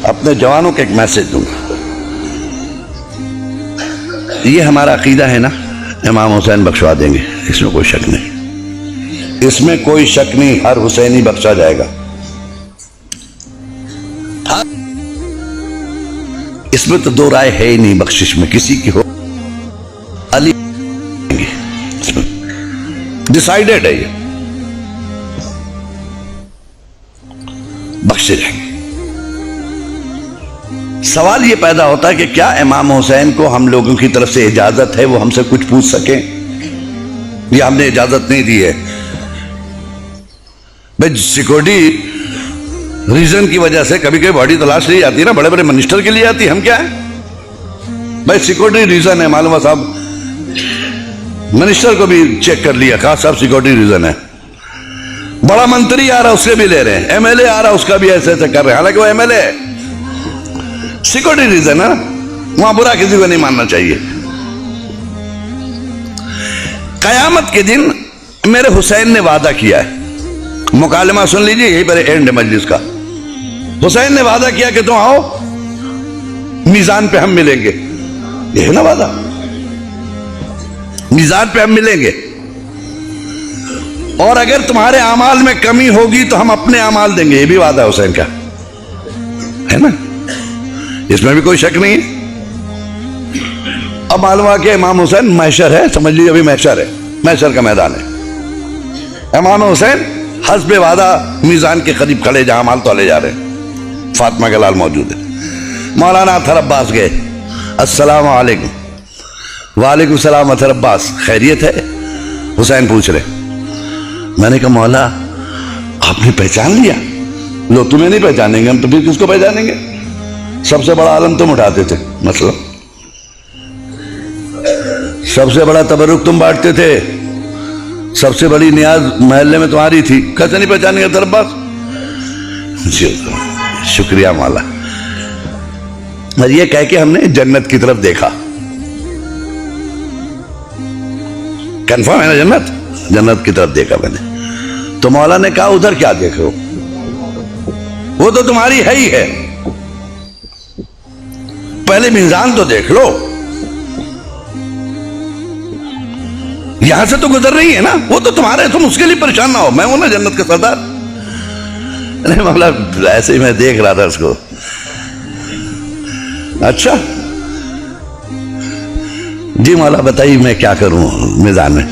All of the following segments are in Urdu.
اپنے جوانوں کو ایک میسج دوں گا. یہ ہمارا عقیدہ ہے نا, امام حسین بخشوا دیں گے, اس میں کوئی شک نہیں, اس میں کوئی شک نہیں, ہر حسینی بخشا جائے گا. اس میں تو دو رائے ہے ہی نہیں, بخشش میں کسی کی ہو علی ڈیسائیڈڈ ہے, یہ بخشے جائیں گے. سوال یہ پیدا ہوتا ہے کہ کیا امام حسین کو ہم لوگوں کی طرف سے اجازت ہے وہ ہم سے کچھ پوچھ سکیں, یا ہم نے اجازت نہیں دی ہے؟ بھائی سیکورٹی ریزن کی وجہ سے کبھی کبھی باڈی تلاش لی جاتی ہے نا, بڑے بڑے منسٹر کے لیے آتی ہے, ہم کیا ہیں بھائی سیکورٹی ریزن ہے, معلوم ہے صاحب منسٹر کو بھی چیک کر لیا, کہا صاحب سیکورٹی ریزن ہے. بڑا منتری آ رہا اس سے بھی لے رہے ہیں, ایم ایل اے آ رہا اس کا بھی ایسے ایسے کر رہے ہیں, حالانکہ وہ ایم ایل اے ہے, سیکورٹی ریزن ہے نا, وہاں برا کسی کو نہیں ماننا چاہیے. قیامت کے دن میرے حسین نے وعدہ کیا ہے, مکالمہ سن لیجئے, یہی پر اینڈ ہے مجلس کا. حسین نے وعدہ کیا کہ تم آؤ میزان پہ ہم ملیں گے, یہ ہے نا وعدہ, میزان پہ ہم ملیں گے, اور اگر تمہارے اعمال میں کمی ہوگی تو ہم اپنے اعمال دیں گے, یہ بھی وعدہ ہے حسین کا, ہے نا, اس میں بھی کوئی شک نہیں ہے. اب معلوم ہے کہ امام حسین محشر ہے, سمجھ لیجیے ابھی محشر ہے, محشر کا میدان ہے. امام حسین حسب وعدہ میزان کے قریب کھڑے جہاں اعمال تولے جا رہے ہیں, فاطمہ کا لال موجود ہے. مولانا اطہر عباس گئے, السلام علیکم. وعلیکم السلام اطہر عباس, خیریت ہے؟ حسین پوچھ رہے. میں نے کہا مولا آپ نے پہچان لیا؟ لوگ تمہیں نہیں پہچانیں گے, ہم تو پھر کس کو پہچانیں گے, سب سے بڑا عالم تم اٹھاتے تھے, مثلا سب سے بڑا تبرک تم بانٹتے تھے, سب سے بڑی نیاز محلے میں تمہاری تھی, کیسے نہیں پہچانیں گے اطہر عباس؟ شکریہ مولا. اور یہ کہہ کے ہم نے جنت کی طرف دیکھا, کنفرم ہے نا جنت, جنت کی طرف دیکھا میں نے. تو مولا نے کہا ادھر کیا دیکھ رہے ہو, وہ تو تمہاری ہے ہی ہے, پہلے میزان تو دیکھ لو, یہاں سے تو گزر رہی ہے نا, وہ تو تمہارے, تم اس کے لیے پریشان نہ ہو, میں ہوں نا جنت کا سردار. نہیں مولا ایسے ہی میں دیکھ رہا تھا اس کو. اچھا جی مولا بتائیے میں کیا کروں میدان میں؟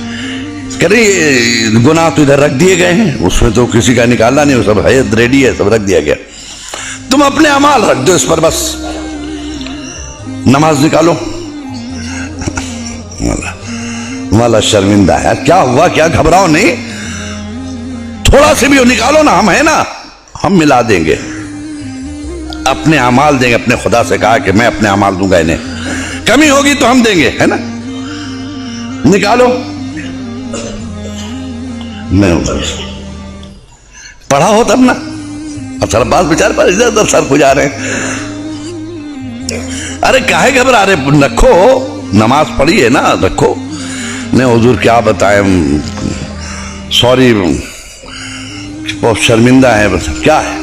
کہہ رہی گناہ تو ادھر رکھ دیے گئے ہیں, اس میں تو کسی کا نکالنا نہیں, وہ سب ہے ریڈی ہے, سب رکھ دیا گیا, تم اپنے اعمال رکھ دو اس پر بس. نماز نکالو. مولا شرمندہ ہے, کیا ہوا, کیا گھبراؤ نہیں, تھوڑا سے بھی نکالو نا, ہم ہیں نا, ہم ملا دیں گے, اپنے اعمال دیں گے. اپنے خدا سے کہا کہ میں اپنے اعمال دوں گا انہیں, کمی ہوگی تو ہم دیں گے, ہے نا, نکالو. میں پڑھا ہو تب نا, اطہر عباس بیچارے پر ادھر ادھر سر کھجا رہے ہیں. ارے کاہے گھبرا رہے, رکھو, نماز پڑھی ہے نا, رکھو. نہیں حضور کیا بتائیں, سوری بہت شرمندہ ہے, کیا ہے؟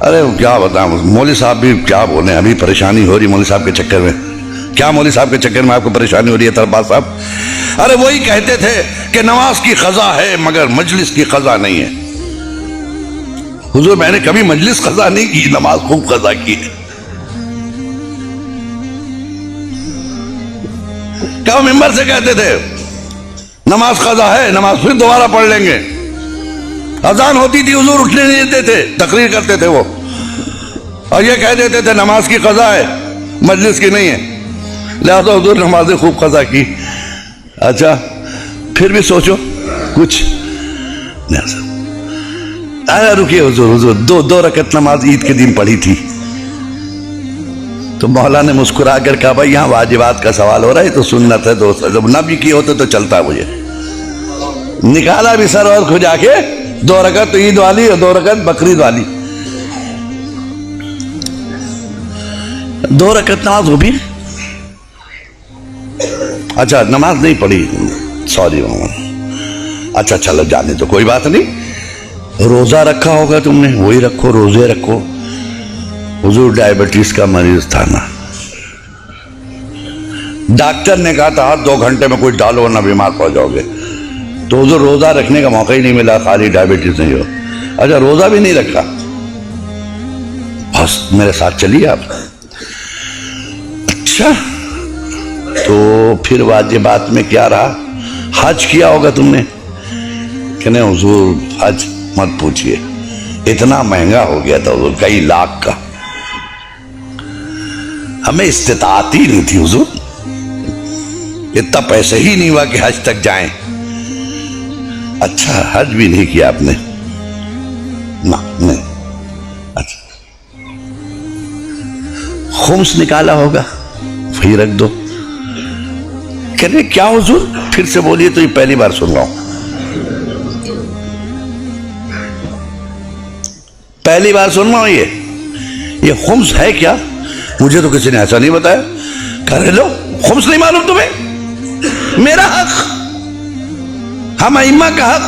ارے کیا بتائیں, مولوی صاحب بھی کیا بولیں, ابھی پریشانی ہو رہی مولوی صاحب کے چکر میں. کیا مولوی صاحب کے چکر میں آپ کو پریشانی ہو رہی ہے اطہر عباس صاحب؟ ارے وہی کہتے تھے کہ نماز کی قضا ہے مگر مجلس کی قضا نہیں ہے. حضور میں نے کبھی مجلس قضا نہیں کی, نماز خوب قضا کی ہے. کیا وہ ممبر سے کہتے تھے نماز قضا ہے, نماز پھر دوبارہ پڑھ لیں گے. اذان ہوتی تھی حضور اٹھنے نہیں دیتے تھے, تقریر کرتے تھے وہ, اور یہ کہہ دیتے تھے نماز کی قضا ہے مجلس کی نہیں ہے, لہذا حضور نمازیں خوب قضا کی. اچھا پھر بھی سوچو کچھ. رکیے حضور, دو رکعت نماز عید کے دن پڑھی تھی. تو مولا نے مسکرا کر کہا بھائی یہاں واجبات کا سوال ہو رہا ہے, تو سنت ہے, دوست جب نہ بھی کیے ہوتے تو چلتا مجھے. نکالا بھی سر اور کھجا کے, 2 رکعت عید والی اور 2 رکعت بقرعید والی. 2 رکعت نماز ہو بھی, اچھا نماز نہیں پڑھی, سوری. اچھا چلو جانے تو کوئی بات نہیں. روزہ رکھا ہوگا تم نے, وہی رکھو, روزے رکھو. حضور ڈائبٹیز کا مریض تھا نا, ڈاکٹر نے کہا تھا 2 گھنٹے میں کوئی ڈالو ورنہ بیمار پڑ جاؤ گے, تو حضور روزہ رکھنے کا موقع ہی نہیں ملا, خالی ڈائبٹیز نہیں ہو. اچھا روزہ بھی نہیں رکھا, بس میرے ساتھ چلیے آپ. اچھا تو پھر واجبات میں کیا رہا؟ حج کیا ہوگا تم نے کہ نہیں؟ حضور حج مت پوچھئے, اتنا مہنگا ہو گیا تھا حضور, کئی لاکھ کا, ہمیں استطاعت ہی نہیں تھی حضور, اتنا پیسے ہی نہیں ہوا کہ حج تک جائیں. اچھا حج بھی نہیں کیا آپ نے؟ نہیں. اچھا خمس نکالا ہوگا, وہی رکھ دو. کہنے کیا حضور؟ پھر سے بولیے, تو یہ پہلی بار سن رہا ہوں, پہلی بار سن رہا ہوں. یہ خمس ہے کیا؟ مجھے تو کسی نے ایسا نہیں بتایا. کہہ لو خمس نہیں معلوم تمہیں؟ میرا حق, ہم ائمہ کا حق,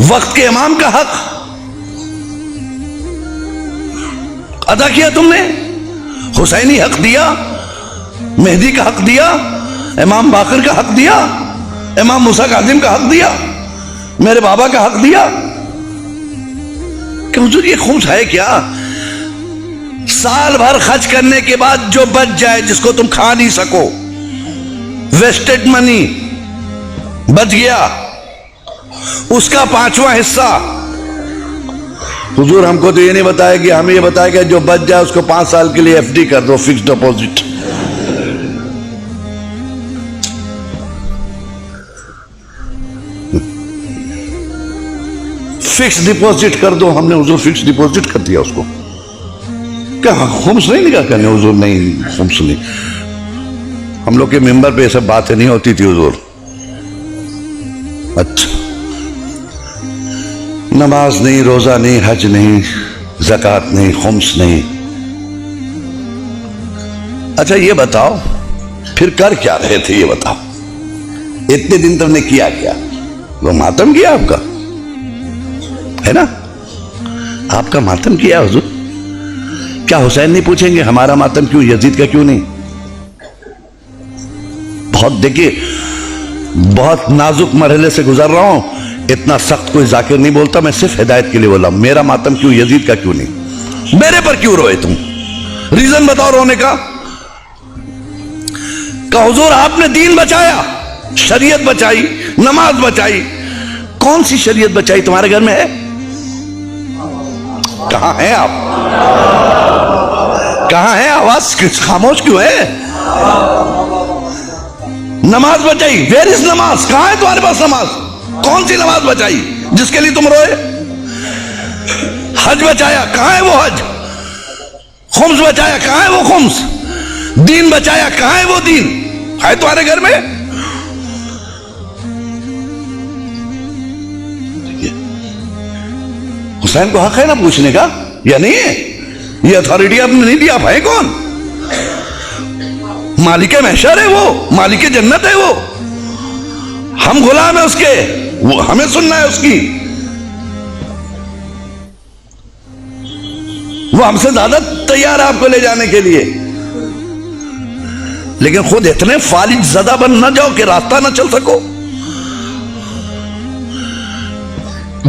وقت کے امام کا حق ادا کیا تم نے. حسینی حق دیا, مہدی کا حق دیا, امام باقر کا حق دیا, امام موسیٰ کاظم کا حق دیا, میرے بابا کا حق دیا. کہ حضور یہ خمس ہے کیا؟ سال بھر خرچ کرنے کے بعد جو بچ جائے, جس کو تم کھا نہیں سکو, ویسٹڈ منی بچ گیا, اس کا 5واں حصہ. حضور ہم کو تو یہ نہیں بتایا کہ ہمیں یہ بتایا کہ جو بچ جائے اس کو 5 سال کے لیے ایف ڈی کر دو, فکس ڈپوزٹ. فکس ڈپوزٹ کر دو. ہم نے حضور فکس ڈپوزٹ کر دیا اس کو. کہاں خمس نہیں نکاح کرنے؟ حضور نہیں, خمس نہیں. ہم لوگ کے ممبر پہ یہ سب باتیں نہیں ہوتی تھی حضور. اچھا نماز نہیں, روزہ نہیں, حج نہیں, زکوٰۃ نہیں, خمس نہیں. اچھا یہ بتاؤ پھر کر کیا رہے تھے؟ یہ بتاؤ اتنے دن تم نے کیا کیا؟ وہ ماتم کیا آپ کا ہے نا, آپ کا ماتم کیا حضور. کیا حسین نہیں پوچھیں گے ہمارا ماتم کیوں, یزید کا کیوں نہیں؟ بہت دیکھیے, بہت نازک مرحلے سے گزر رہا ہوں, اتنا سخت کوئی ذاکر نہیں بولتا, میں صرف ہدایت کے لیے بولا. میرا ماتم کیوں, یزید کا کیوں نہیں؟ میرے پر کیوں روئے تم؟ ریزن بتاؤ رونے کا. کہ حضور آپ نے دین بچایا, شریعت بچائی, نماز بچائی. کون سی شریعت بچائی تمہارے گھر میں ہے؟ کہاں ہیں آپ؟ کہاں ہیں؟ آواز خاموش کیوں ہے؟ نماز بچائی, ویئر از نماز؟ کہاں ہے تمہارے پاس نماز؟ کون سی نماز بچائی جس کے لیے تم روئے؟ حج بچایا, کہاں ہے وہ حج؟ خمس بچایا, کہاں ہے وہ خمس؟ دین بچایا, کہاں ہے وہ دین؟ ہے تمہارے گھر میں؟ حسین کو حق ہے نا پوچھنے کا, یا نہیں ہے؟ یہ اتھارٹی آپ نے نہیں دی. آپ ہے کون؟ مالک محشر ہے وہ, مالک جنت ہے وہ, ہم غلام ہیں اس کے, وہ ہمیں سننا ہے اس کی. وہ ہم سے زیادہ تیار ہے آپ کو لے جانے کے لیے, لیکن خود اتنے فالج زدہ بن نہ جاؤ کہ راستہ نہ چل سکو.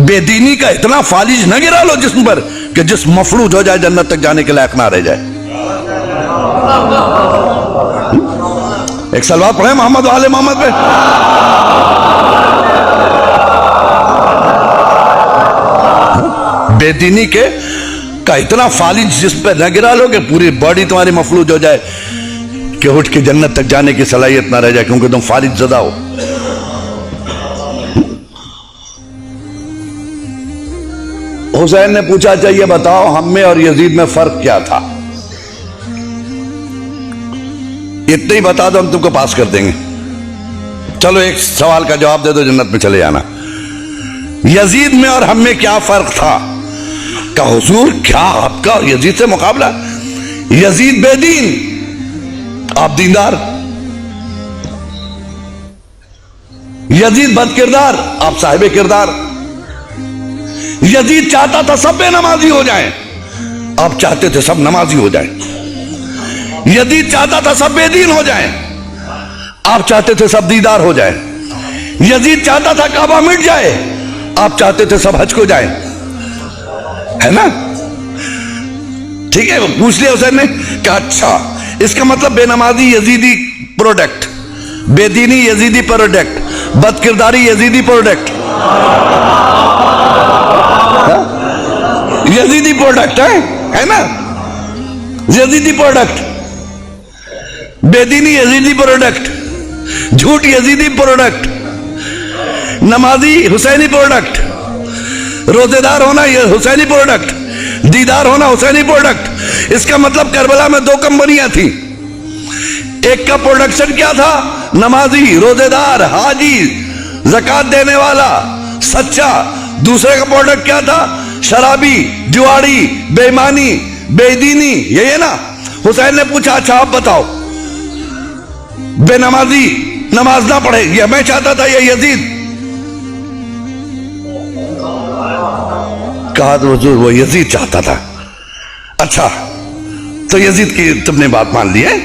بے دینی کا اتنا فالج نہ گرا لو جسم پر کہ جسم مفلوج ہو جائے, جنت تک جانے کے لائق نہ رہ جائے. ایک سلوات پڑھیں محمد و آل محمد پہ. بے دینی کے کا اتنا فالج جسم پہ نہ گرا لو کہ پوری باڈی تمہاری مفلوج ہو جائے کہ اٹھ کے جنت تک جانے کی صلاحیت نہ رہ جائے, کیونکہ تم فالج زدہ ہو. حسین نے پوچھا چاہیے بتاؤ ہم میں اور یزید میں فرق کیا تھا؟ اتنا ہی بتا دو ہم تم کو پاس کر دیں گے. چلو ایک سوال کا جواب دے دو, جنت میں چلے جانا. یزید میں اور ہم میں کیا فرق تھا؟ کہ حضور کیا آپ کا اور یزید سے مقابلہ؟ یزید بے دین, آپ دیندار. یزید بد کردار, آپ صاحب کردار. یزید چاہتا تھا سب بے نمازی ہو جائیں, آپ چاہتے تھے سب نمازی ہو جائیں. یزید چاہتا تھا سب بے دین ہو جائیں. آپ چاہتے تھے سب دیدار ہو جائیں. یزید چاہتا تھا کعبہ مٹ جائے. آپ چاہتے تھے سب حج کو جائیں. ہے نا؟ ٹھیک ہے. پوچھ لیا حسین نے کہ اچھا اس کا مطلب بے نمازی یزیدی پروڈکٹ, بے دینی یزیدی پروڈکٹ, بد کرداری یزیدی پروڈکٹ, یزیدی پروڈکٹ ہے نا؟ یزیدی پروڈکٹ, بے دینی یزیدی پروڈکٹ, جھوٹ یزیدی پروڈکٹ, نمازی حسینی پروڈکٹ, روزے دار ہونا یہ حسینی پروڈکٹ, دیدار ہونا حسینی پروڈکٹ. اس کا مطلب کربلا میں 2 کمپنیاں تھیں. ایک کا پروڈکشن کیا تھا؟ نمازی, روزے دار, حاجی, زکات دینے والا, سچا. دوسرے کا پروڈکٹ کیا تھا؟ شرابی, جواری, بے ایمانی, بے دینی. یہی ہے نا؟ حسین نے پوچھا اچھا آپ بتاؤ, بے نمازی نماز نہ پڑھے یہ میں چاہتا تھا یا یزید؟ کہا تو حضور وہ یزید چاہتا تھا. اچھا تو یزید کی تم نے بات مان لی ہے.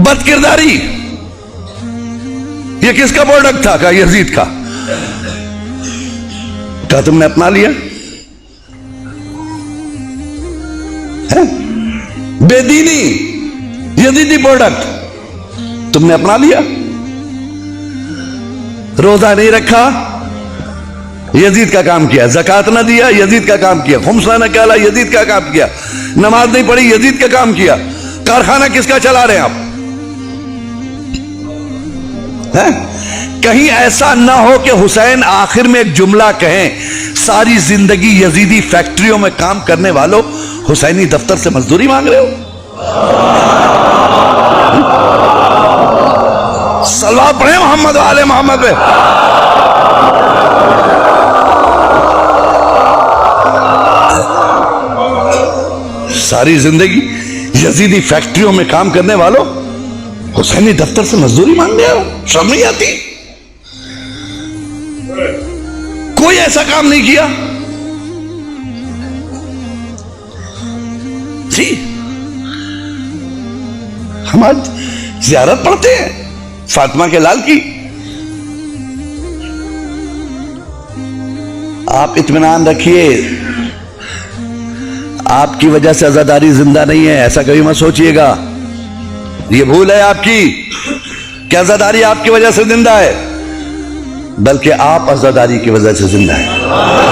بد کرداری یہ کس کا پروڈکٹ تھا؟ کہا یزید کا. کہا تم نے اپنا لیا. بے دینی یزیدی پروڈکٹ تم نے اپنا لیا. روزہ نہیں رکھا یزید کا کام کیا. زکات نہ دیا یزید کا کام کیا. خمس نہ نکالا یزید کا کام کیا. نماز نہیں پڑھی یزید کا کام کیا. کارخانہ کس کا چلا رہے ہیں آپ؟ کہیں ایسا نہ ہو کہ حسین آخر میں ایک جملہ کہیں ساری زندگی یزیدی فیکٹریوں میں کام کرنے والوں حسینی دفتر سے مزدوری مانگ رہے ہو. صلوات پڑھیں محمد و آل محمد پہ. ساری زندگی یزیدی فیکٹریوں میں کام کرنے والوں حسینی دفتر سے مزدوری مانگ رہے ہو. شرم نہیں آتی؟ کوئی ایسا کام نہیں کیا. جی ہم آج زیارت پڑھتے ہیں فاطمہ کے لال کی. آپ اطمینان رکھیے آپ کی وجہ سے عزاداری زندہ نہیں ہے. ایسا کبھی مت سوچئے گا. یہ بھول ہے آپ کی کہ عزاداری آپ کی وجہ سے زندہ ہے, بلکہ آپ عزاداری کی وجہ سے زندہ ہے.